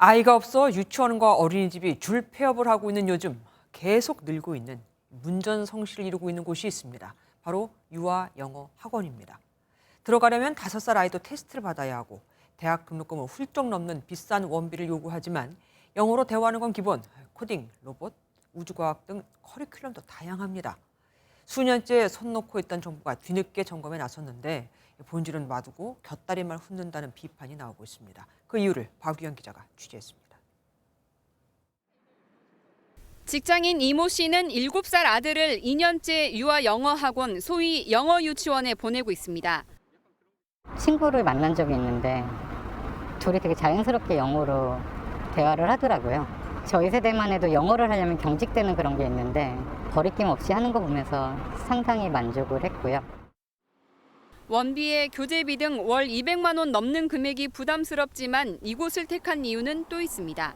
아이가 없어 유치원과 어린이집이 줄 폐업을 하고 있는 요즘 계속 늘고 있는 문전성시를 이루고 있는 곳이 있습니다. 바로 유아 영어 학원입니다. 들어가려면 5살 아이도 테스트를 받아야 하고 대학 등록금을 훌쩍 넘는 비싼 원비를 요구하지만 영어로 대화하는 건 기본, 코딩, 로봇, 우주과학 등 커리큘럼도 다양합니다. 수년째 손 놓고 있던 정부가 뒤늦게 점검에 나섰는데 본질은 놔두고 곁다리만 훑는다는 비판이 나오고 있습니다. 그 이유를 박유영 기자가 취재했습니다. 직장인 이모 씨는 7살 아들을 2년째 유아 영어 학원, 소위 영어 유치원에 보내고 있습니다. 친구를 만난 적이 있는데 둘이 되게 자연스럽게 영어로 대화를 하더라고요. 저희 세대만 해도 영어를 하려면 경직되는 그런 게 있는데 거리낌 없이 하는 거 보면서 상당히 만족을 했고요. 원비에 교재비 등 월 200만 원 넘는 금액이 부담스럽지만 이곳을 택한 이유는 또 있습니다.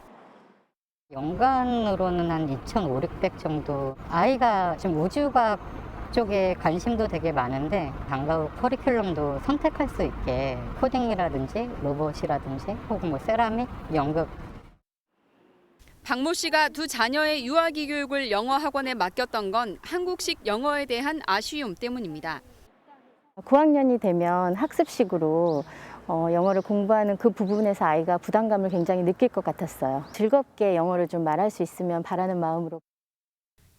연간으로는 한 2,500, 600 정도. 아이가 좀 우주과학 쪽에 관심도 되게 많은데 방과 후 커리큘럼도 선택할 수 있게 코딩이라든지 로봇이라든지 혹은 뭐 세라믹, 연극. 박모 씨가 두 자녀의 유아기 교육을 영어 학원에 맡겼던 건 한국식 영어에 대한 아쉬움 때문입니다. 9학년이 되면 학습식으로 영어를 공부하는 그 부분에서 아이가 부담감을 굉장히 느낄 것 같았어요. 즐겁게 영어를 좀 말할 수 있으면 바라는 마음으로.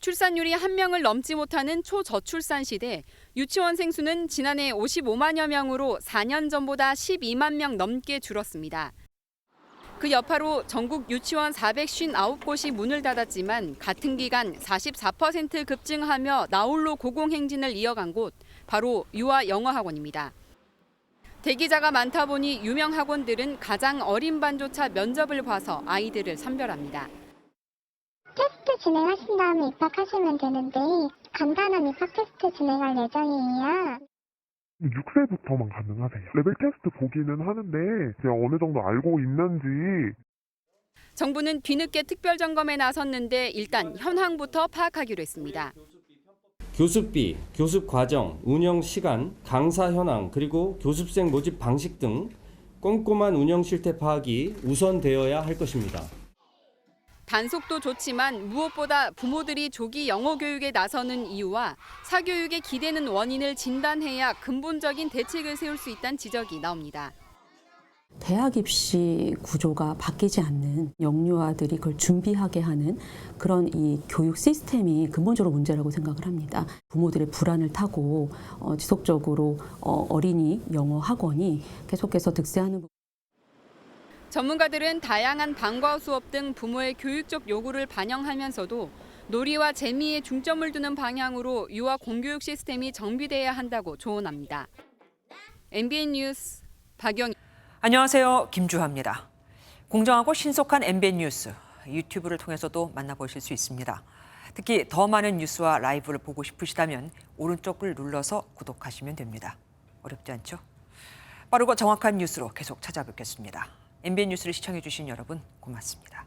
출산율이 1명을 넘지 못하는 초저출산 시대, 유치원생 수는 지난해 55만여 명으로 4년 전보다 12만 명 넘게 줄었습니다. 그 여파로 전국 유치원 459곳이 문을 닫았지만 같은 기간 44% 급증하며 나홀로 고공행진을 이어간 곳, 바로 유아 영어 학원입니다. 대기자가 많다 보니 유명 학원들은 가장 어린 반조차 면접을 봐서 아이들을 선별합니다. 테스트 진행하신 다음에 입학하시면 되는데 간단한 입학 테스트 진행할 예정이에요. 6세부터만 가능하세요. 레벨 테스트 보기는 하는데 그냥 어느 정도 알고 있는지. 정부는 뒤늦게 특별 점검에 나섰는데 일단 현황부터 파악하기로 했습니다. 교습비, 교습 과정, 운영 시간, 강사 현황, 그리고 교습생 모집 방식 등 꼼꼼한 운영 실태 파악이 우선되어야 할 것입니다. 단속도 좋지만 무엇보다 부모들이 조기 영어 교육에 나서는 이유와 사교육에 기대는 원인을 진단해야 근본적인 대책을 세울 수 있다는 지적이 나옵니다. 대학 입시 구조가 바뀌지 않는 영유아들이 그걸 준비하게 하는 그런 이 교육 시스템이 근본적으로 문제라고 생각을 합니다. 부모들의 불안을 타고 지속적으로 어린이 영어 학원이 계속해서 득세하는 부분. 전문가들은 다양한 방과 후 수업 등 부모의 교육적 요구를 반영하면서도 놀이와 재미에 중점을 두는 방향으로 유아 공교육 시스템이 정비돼야 한다고 조언합니다. MBN 뉴스 박영. 안녕하세요. 김주하입니다. 공정하고 신속한 MBN 뉴스, 유튜브를 통해서도 만나보실 수 있습니다. 특히 더 많은 뉴스와 라이브를 보고 싶으시다면 오른쪽을 눌러서 구독하시면 됩니다. 어렵지 않죠? 빠르고 정확한 뉴스로 계속 찾아뵙겠습니다. MBN 뉴스를 시청해주신 여러분 고맙습니다.